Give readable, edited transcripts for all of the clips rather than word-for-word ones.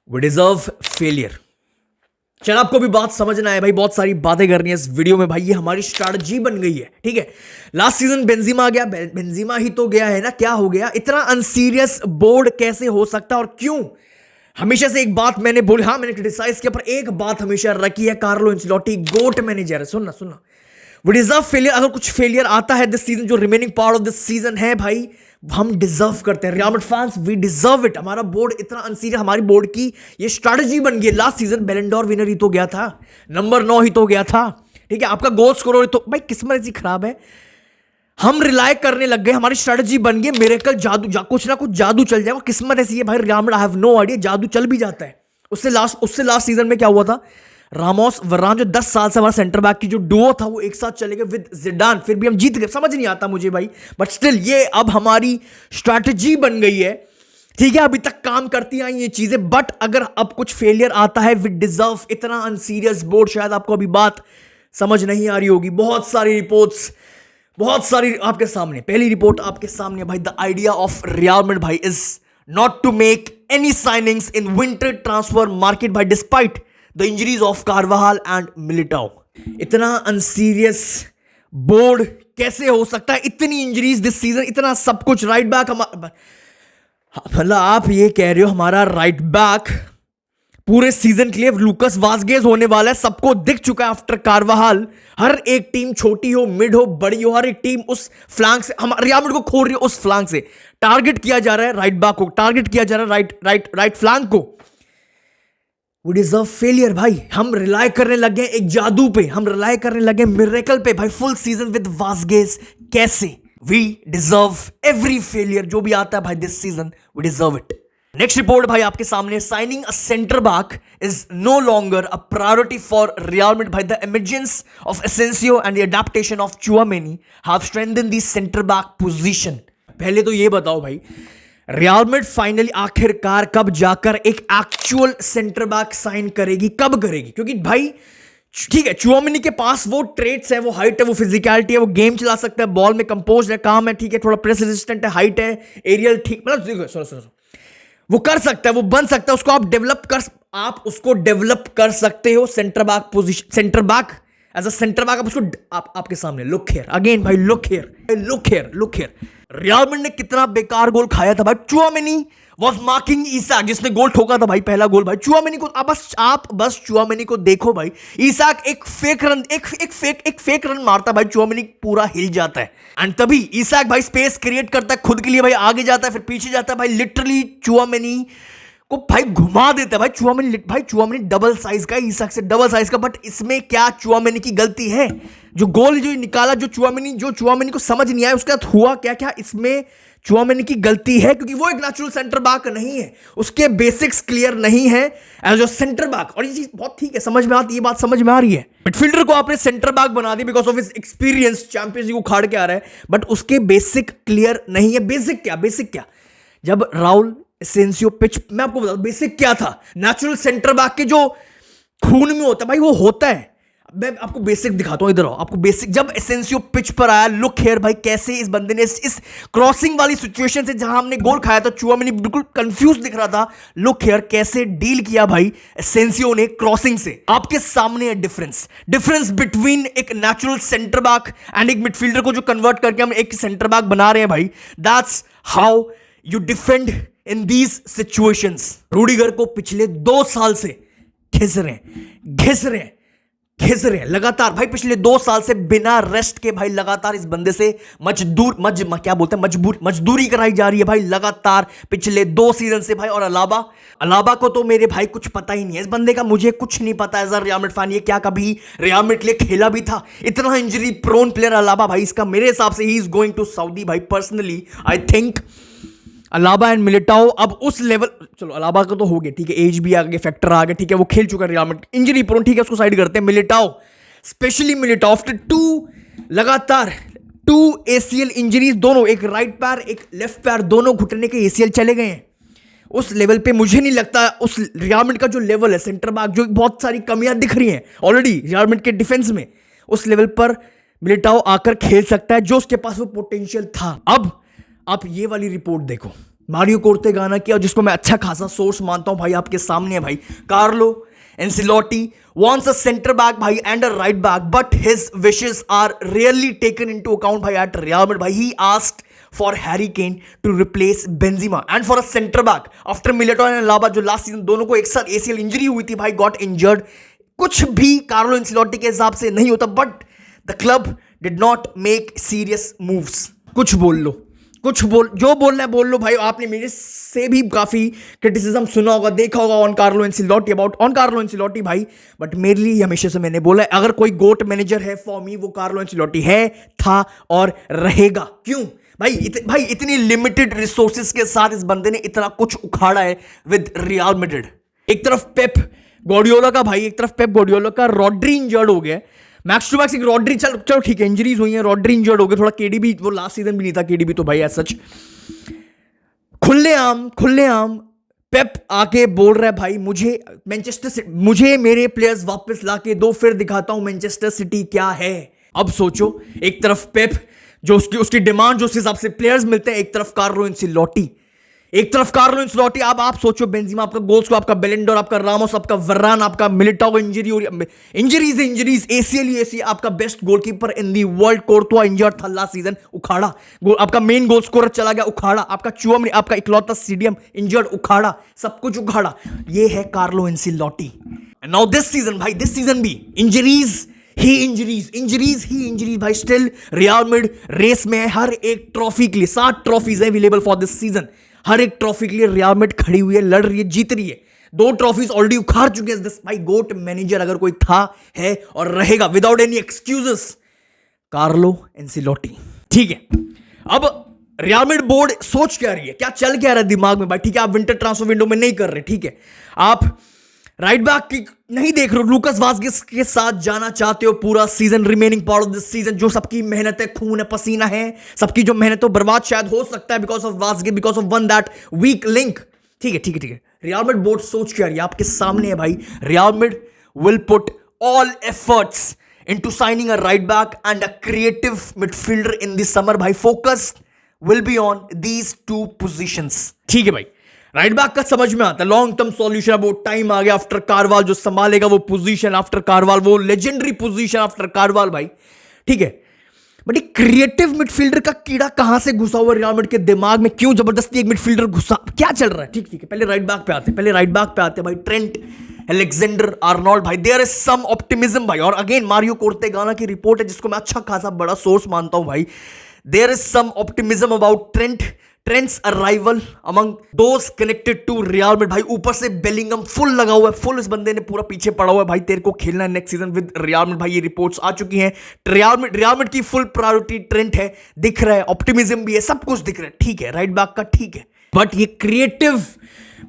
We deserve failure. चल आपको भी बात समझना है भाई, बहुत सारी बातें करनी है इस वीडियो में भाई। ये हमारी स्ट्रैटेजी बन गई है, ठीक है। लास्ट सीजन बेंजीमा आ गया, बेंजीमा ही तो गया है ना, क्या हो गया? इतना अनसीरियस बोर्ड कैसे हो सकता और क्यों? हमेशा से एक बात मैंने बोली, हाँ मैंने क्रिटिसाइज किया, पर एक बात हमेशा रखी है, कार्लो एंचेलोटी गोट मैनेजर है। सुनना वी डिजर्व फेलियर। अगर कुछ फेलियर आता है दिस सीजन, जो remaining part of this season है भाई, हम डिजर्व करते हैं। Real Madrid fans we deserve it. हमारा बोर्ड इतना अनसीरियस, हमारी बोर्ड की ये स्ट्रैटेजी बन गई। Last season Ballon d'Or winner ही तो गया था, नंबर 9 ही तो गया था, ठीक है। आपका गोल स्कोर तो भाई किस्मत ऐसी खराब है, हम रिलाय करने लग गए, हमारी स्ट्रैटेजी बन गई मिरेकल, जादू, कुछ ना कुछ जादू चल जाएगा। किस्मत ऐसी है भाई, Real Madrid I have no idea, जादू चल भी जाता है। उससे लास्ट सीजन में क्या हुआ था? रामोस वरान, जो 10 साल से हमारा सेंटर बैक की जो डुओ था, वो एक साथ चले गए विद जिडान, फिर भी हम जीत गए। समझ नहीं आता मुझे भाई, बट स्टिल ये अब हमारी स्ट्रैटेजी बन गई है, ठीक है। अभी तक काम करती आई ये चीजें, बट अगर अब कुछ फेलियर आता है, वी डिजर्व। इतना अनसीरियस बोर्ड, शायद आपको अभी बात समझ नहीं आ रही होगी। बहुत सारी रिपोर्ट्स, बहुत सारी आपके सामने। पहली रिपोर्ट आपके सामने भाई, the idea of Real Madrid भाई is not to make any signings in winter transfer market भाई, despite the injuries of Carvajal and Militao. इतना अनसीरियस बोर्ड कैसे हो सकता है? इतनी इंजरीज दिस सीजन, इतना सब कुछ। राइट बैक मतलब आप ये कह रहे हो हमारा राइट बैक पूरे सीजन के लिए लूकास वास्केज होने वाला है? सबको दिख चुका है आफ्टर कार्वाहाल। हर एक टीम, छोटी हो, मिड हो, बड़ी हो, हर एक टीम उस फ्लैंक से, हम रियल मैड्रिड को खोल रही है उस फ्लैंक से। टारगेट किया जा रहा है राइट बैक को, टारगेट किया जा रहा है राइट फ्लैंक को। वी डिजर्व फेलियर भाई। हम रिलाय करने लगे एक जादू पे, हम रिलाय करने लगे मिरेकल पे भाई। फुल सीजन विद वास्केज कैसे? वी डिजर्व एवरी फेलियर जो भी आता है भाई this season, we deserve it. Next report भाई आपके सामने, signing a centre back is no longer a priority for Real Madrid भाई। The emergence of Asencio and the adaptation of Tchouameni have strengthened the centre back position. पहले तो ये बताओ भाई, Real Madrid finally आखिरकार कब जाकर एक एक्चुअल सेंटर बैक साइन करेगी, कब करेगी? क्योंकि भाई ठीक है, चुआमेनी के पास वो ट्रेट्स है, वो हाइट है, वो फिजिकलिटी है, वो गेम चला सकता है, बॉल में कंपोज है, काम है, ठीक है, थोड़ा प्रेस रेजिस्टेंट है, हाइट है, एरियल ठीक, मतलब सुनो वो कर सकता है, वो बन सकता है। उसको आप उसको डेवलप कर सकते हो centre back position, centre back as a centre back. आप उसको आपके सामने लुक हियर अगेन भाई, लुक हियर। रियल मैड्रिड ने कितना बेकार गोल खाया था भाई। चुआमेनी वाज मार्किंग इसाक, जिसने गोल ठोका था भाई, पहला गोल भाई। चुआमेनी को आप बस चुआमेनी को देखो भाई। इसाक एक फेक रन मारता भाई, चुआमेनी पूरा हिल जाता है। एंड तभी इसाक भाई स्पेस क्रिएट करता है खुद के लिए भाई, आगे जाता है, फिर पीछे जाता है भाई। लिटरली चुआमेनी को भाई घुमा देता है भाई। चुआमेनी डबल साइज का, इसाक से डबल साइज का। बट इसमें क्या चुआमेनी की गलती है? जो गोल जो निकाला, जो चुआमेनी को समझ नहीं आया, उसके साथ हुआ क्या इसमें चुआमेनी की गलती है, क्योंकि वो एक नेचुरल सेंटर बैक नहीं है, उसके बेसिक्स क्लियर नहीं है एज अ सेंटर बैक। और ये चीज बहुत ठीक है, समझ में आती, ये बात समझ में आ रही है। मिडफील्डर को आपने सेंटर बैक बना दी because of his experience, Champions League उखाड़ के आ रहा है, बट उसके बेसिक क्लियर नहीं है। बेसिक क्या? जब राउल एसेंसियो पिच, मैं आपको बता दूं बेसिक क्या था। नेचुरल सेंटर बैक के जो खून में होता है भाई, वो होता है। मैं आपको बेसिक दिखाता हूं, इधर आओ, आपको बेसिक। जब एसेंसियो पिच पर आया, लुक हियर भाई, कैसे इस बंदे ने इस क्रॉसिंग वाली सिचुएशन से जहां हमने गोल खाया था, चुआमेनी बिल्कुल कंफ्यूज दिख रहा था। लुक हियर कैसे डील किया भाई एसेंसियो ने क्रॉसिंग से। आपके सामने है डिफरेंस बिटवीन एक नेचुरल सेंटर बैक एंड एक मिडफील्डर को जो कन्वर्ट करके हम एक सेंटर बैक बना रहे हैं भाई। That's how you defend in these situations. Rudiger को पिछले 2 साल से घिस रहे हैं लगातार भाई, पिछले 2 साल से बिना रेस्ट के भाई लगातार इस बंदे से मजदूरी कराई जा रही है भाई लगातार पिछले 2 सीजन से भाई। और अलाबा को तो मेरे भाई कुछ पता ही नहीं है इस बंदे का, मुझे कुछ नहीं पता as a Real Madrid fan, ये क्या कभी रियल मैड्रिड के लिए खेला भी था? इतना इंजरी प्रोन प्लेयर अलाबा भाई, इसका मेरे हिसाब से he is going to Saudi भाई। Personally I think Alaba and Militao अब उस लेवल, चलो अलाबा का तो हो गया, ठीक है, एज भी आ गया, फैक्टर आ गया, ठीक है, वो खेल चुका है रियल मैड्रिड, इंजरी प्रोन, ठीक है, उसको साइड करते हैं। Militão, specially Militão after 2 ACL injuries, दोनों, एक राइट पैर एक लेफ्ट पैर, दोनों घुटने के ACL चले गए हैं। उस लेवल पे मुझे नहीं लगता उस रियल मैड्रिड का जो लेवल है सेंटर बैक, जो बहुत सारी कमियां दिख रही हैं ऑलरेडी रियल मैड्रिड के डिफेंस में, उस लेवल पर मिलिटाओ आकर खेल सकता है जो उसके पास वो पोटेंशियल था। अब आप ये वाली रिपोर्ट देखो, मारियो कोर्तेगाना की, और जिसको मैं अच्छा खासा सोर्स मानता हूं भाई, आपके सामने है भाई। Carlo Ancelotti wants a center back भाई and a right back, but his wishes are rarely taken into account भाई at Real Madrid भाई। He asked for Harry Kane to replace Benzema and for a center back after Militao and Alaba, जो last season दोनों को एक साथ ACL injury हुई थी भाई, got injured। कुछ भी कार्लो एंसिलोटी के हिसाब से नहीं होता, but the club did not make serious moves. कुछ बोल लो, जो बोलना है बोल लो भाई। आपने मेरे से भी काफी क्रिटिसिज्म सुना होगा, देखा होगा ऑन कार्लो एंसिलोटी भाई, बट मेरे लिए हमेशा से मैंने बोला है, अगर कोई गोट मैनेजर है फॉर मी, वो कार्लो एंसिलोटी है, था और रहेगा। क्यों भाई इतनी लिमिटेड रिसोर्सेज के साथ इस बंदे ने इतना कुछ उखाड़ा है विद रियल मैड्रिड। एक तरफ पेप गार्डियोला का रॉड्री इंजर्ड हो गया, मैक्स टू मैक्स एक रॉड्री, चलो ठीक है, इंजरीज हुई है, रॉड्री इंजर्ड हो गया, थोड़ा केडीबी, वो लास्ट सीजन भी नहीं था केडीबी तो भाई, सच खुलेआम पेप आके बोल रहा है भाई, मुझे मेरे प्लेयर्स वापस लाके दो, फिर दिखाता हूं मैनचेस्टर सिटी क्या है। अब सोचो, एक तरफ पेप जो उसकी डिमांड, जो उस हिसाब से प्लेयर्स मिलते हैं, एक तरफ कार्लो एंसिलोटी। अब आप सोचो, बेंजीमा आपका गोल्स को, आपका बेलेंडोर, आपका रामोस, आपका वर्रान, आपका मिलिटाओ इंजरीज एसीएल, आपका best goalkeeper in the world Courtois injured था लास्ट सीजन, उखाड़ा। आपका मेन गोल स्कोरर चला गया, उखाड़ा। आपका चुआमनी, आपका इकलौता सीडीएम इंजर्ड, उखाड़ा। सब कुछ उखाड़ा। ये है कार्लो एंसिलोटी। नाउ दिस सीजन भी इंजरीज भाई। स्टिल रियल मैड्रिड रेस में है हर एक ट्रॉफी के लिए। 7 ट्रॉफीज है अवेलेबल फॉर दिस सीजन। हर एक ट्रॉफी के लिए रियल मैड्रिड खड़ी हुई है, लड़ रही है, जीत रही है। 2 ट्रॉफीज ऑलरेडी उखाड़ चुके हैं भाई। गोट मैनेजर अगर कोई था, है और रहेगा विदाउट एनी एक्सक्यूजेस, कार्लो एंसिलोटी। ठीक है, अब रियल मैड्रिड बोर्ड सोच क्या रही है, क्या चल क्या रहा है दिमाग में भाई? ठीक है, आप विंटर ट्रांसफर विंडो में नहीं कर रहे, ठीक है, आप राइट बैक की नहीं देख रहे हो, लूकास वास्केस के साथ जाना चाहते हो पूरा season, remaining part of this season. जो सबकी मेहनत है, खून है, पसीना है, सबकी जो मेहनत है बर्बाद शायद हो सकता है because of Vazquez, because of one that weak link. ठीक है, रियल मैड्रिड बोर्ड सोच क्या रही है, आपके सामने है भाई। Real Madrid will put all efforts into signing a right back and a creative midfielder in this summer भाई। Focus will be on these 2 positions. ठीक है भाई, राइट बैक का समझ में आता है, लॉन्ग टर्म सॉल्यूशन। वो टाइम आ गया आफ्टर कारवाल, जो संभालेगा वो पोजीशन आफ्टर कारवाल, वो लेजेंडरी पोजीशन आफ्टर कारवाल भाई। ठीक है, बट एक क्रिएटिव मिडफील्डर का कीड़ा कहां से घुसा हुआ रियल मैड्रिड के दिमाग में? क्यों जबरदस्ती एक मिडफील्डर घुसा? क्या चल रहा है? ठीक है, पहले राइट बैक पे आते भाई। ट्रेंट अलेक्जेंडर आर्नोल्ड भाई, देयर इज सम ऑप्टिमिज्म भाई। और अगेन मारियो कोर्तेगाना की रिपोर्ट है, जिसको मैं अच्छा खासा बड़ा सोर्स मानता हूं भाई। There is some optimism about Trent's arrival among those connected to Real Madrid भाई। ऊपर से बेलिंगम फुल लगा हुआ है, फुल इस बंदे ने पूरा पीछे पड़ा हुआ है भाई। तेरे को खेलना है next season with real Madrid भाई। ये रिपोर्ट्स आ चुकी हैं। रियल मैड्रिड की फुल प्रायोरिटी ट्रेंट है, दिख रहा है, ऑप्टिमिज्म भी है, सब कुछ दिख रहा है। ठीक है, राइट बैक का ठीक है, बट ये क्रिएटिव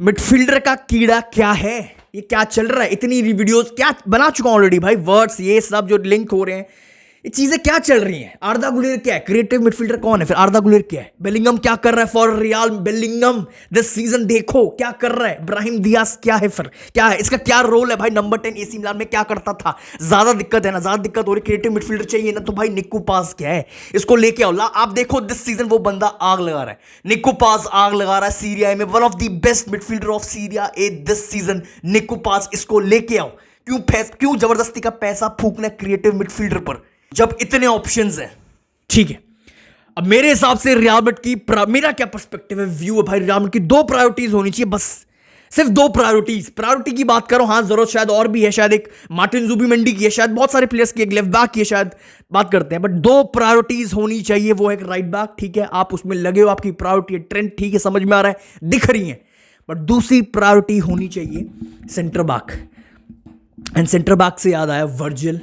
मिडफील्डर का कीड़ा क्या है? ये क्या चल रहा है? इतनी वीडियोस क्या बना चुका ऑलरेडी भाई, वर्ड्स ये सब जो लिंक हो रहे हैं, ये चीजें क्या चल रही हैं? आर्दा गुलेर क्या है? क्रिएटिव मिडफील्डर कौन है फिर? आर्दा गुलेर क्या है? बेलिंगम क्या कर रहा है for real? Bellingham this season देखो क्या कर रहा है। ब्राहिम दियास क्या है फिर? क्या है इसका, क्या रोल है भाई? नंबर 10 एसी मिलान में क्या करता था? ज्यादा दिक्कत है ना, ज्यादा दिक्कत हो रही। क्रिएटिव मिडफील्डर चाहिए ना, तो भाई निक्कू पास क्या है, इसको लेके आओ। आप देखो दिस सीजन वो बंदा आग लगा रहा है, निक्कू पास आग लगा रहा है सीरिया में। One of the best midfielder of Serie A this season, Nico Paz. इसको लेके आओ। क्यों जबरदस्ती का पैसा फूकना क्रिएटिव मिडफील्डर पर जब इतने ऑप्शंस हैं? ठीक है, अब मेरे हिसाब से रियल मैड्रिड की, मेरा क्या पर्सपेक्टिव है, व्यू है भाई, रियल मैड्रिड की 2 प्रायोरिटीज होनी चाहिए बस। सिर्फ 2 प्रायोरिटी की बात करो। हाँ, जरूरत शायद और भी है, शायद एक मार्टिन जुबीमेंडी की है, शायद बहुत सारे प्लेयर्स की, एक लेफ्ट बैक की है, शायद बात करते हैं, बट 2 प्रायोरिटीज होनी चाहिए। वो एक राइट बैक, ठीक है, आप उसमें लगे हो, आपकी प्रायोरिटी है ट्रेंट, ठीक है, समझ में आ रहा है, दिख रही है। बट दूसरी प्रायोरिटी होनी चाहिए centre back. And centre back से याद आया वर्जिल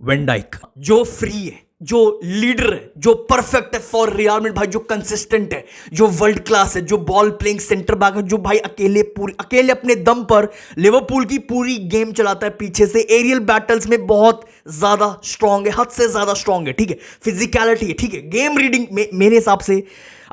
वैन डाइक, जो फ्री है, जो लीडर है, जो परफेक्ट है फॉर रियल मैड्रिड भाई, जो कंसिस्टेंट है, जो वर्ल्ड क्लास है, जो बॉल प्लेइंग सेंटर बैक है, जो भाई अकेले अपने दम पर लिवरपूल की पूरी गेम चलाता है पीछे से। एरियल बैटल्स में बहुत ज्यादा स्ट्रांग है, हद से ज्यादा स्ट्रांग है, ठीक है, फिजिकलिटी है, ठीक है, गेम रीडिंग मेरे हिसाब से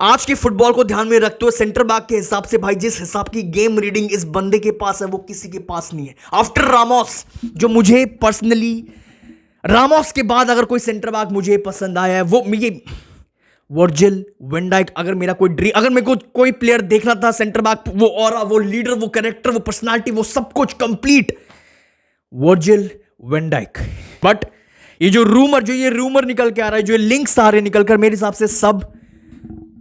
आज के फुटबॉल को ध्यान में रखते हुए सेंटर बैक के हिसाब से भाई, जिस हिसाब की गेम रीडिंग इस बंदे के पास है, वो किसी के पास नहीं है। आफ्टर रामोस, जो मुझे पर्सनली, रामोस के बाद अगर कोई सेंटर बैक मुझे पसंद आया है, वो वर्जिल वैन डाइक, अगर मेरा कोई ड्रीम, अगर मेरे को कोई प्लेयर देखना था सेंटर बैक, वो ऑरा, वो लीडर, वो कैरेक्टर, वो पर्सनालिटी, वो सब कुछ complete, Virgil van Dijk. But ये जो रूमर निकल के आ रहा है, जो लिंक्स आ रहे निकल कर, मेरे हिसाब से सब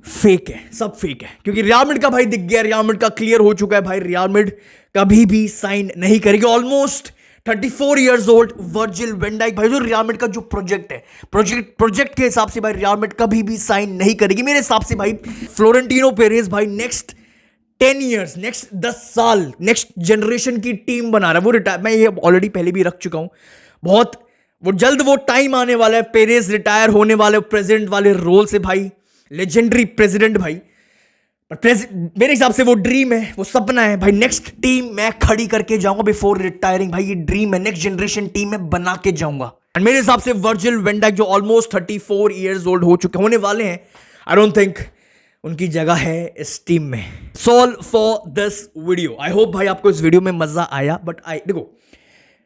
फेक है, सब फेक है। क्योंकि रियल मैड्रिड का भाई दिख गया, रियल मैड्रिड का क्लियर हो चुका है भाई, रियल मैड्रिड कभी भी साइन नहीं करेगी। Almost 34 years old Virgil van Dijk भाई, जो रियल मैड्रिड का जो प्रोजेक्ट है, प्रोजेक्ट के हिसाब से भाई रियल मैड्रिड कभी भी साइन नहीं करेगी मेरे हिसाब से भाई। फ्लोरेंटिनो पेरेज भाई नेक्स्ट 10 इयर्स, नेक्स्ट 10 साल, नेक्स्ट जनरेशन की टीम बना रहा है। वो रिटायर, मैं ये ऑलरेडी पहले भी रख चुका हूं, बहुत वो जल्द वो टाइम आने वाला है, पेरेज रिटायर होने वाले प्रेसिडेंट वाले रोल से भाई, लेजेंडरी प्रेसिडेंट भाई। मेरे हिसाब से वो ड्रीम है, वो सपना है भाई, नेक्स्ट टीम मैं खड़ी करके जाऊंगा बिफोर रिटायरिंग भाई, ये ड्रीम है, नेक्स्ट जनरेशन टीम में बना के जाऊंगा। एंड मेरे हिसाब से वर्जिल वैन डाइक जो ऑलमोस्ट 34 इयर्स ओल्ड हो चुके होने वाले हैं, आई डोंट थिंक उनकी जगह है इस टीम में। Solve for this video. I hope भाई आपको इस वीडियो में मजा आया, बट देखो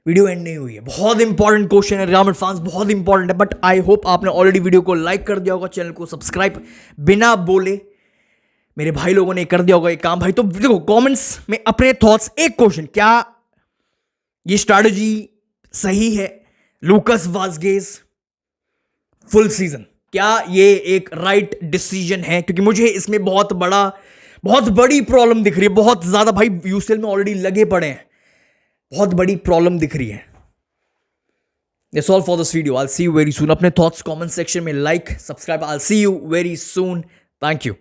वीडियो एंड नहीं हुई है, बहुत इंपॉर्टेंट क्वेश्चन है, रियल मैड्रिड फैंस बहुत इंपॉर्टेंट है, बट आई होप आपने ऑलरेडी वीडियो को लाइक कर दिया होगा, चैनल को सब्सक्राइब बिना बोले मेरे भाई लोगों ने कर दिया होगा एक काम भाई। तो देखो कमेंट्स में अपने थॉट्स, एक क्वेश्चन, क्या ये स्ट्रैटेजी सही है, लूकास वाज़गेज फुल सीजन, क्या ये एक राइट डिसीजन है? क्योंकि मुझे इसमें बहुत बड़ी प्रॉब्लम दिख रही है, बहुत ज्यादा भाई, यूसीएल में ऑलरेडी लगे पड़े हैं, बहुत बड़ी प्रॉब्लम दिख रही है। That's all for this video. I'll see you very soon. अपने थॉट्स कमेंट सेक्शन में like, subscribe. I'll see you very soon. Thank you.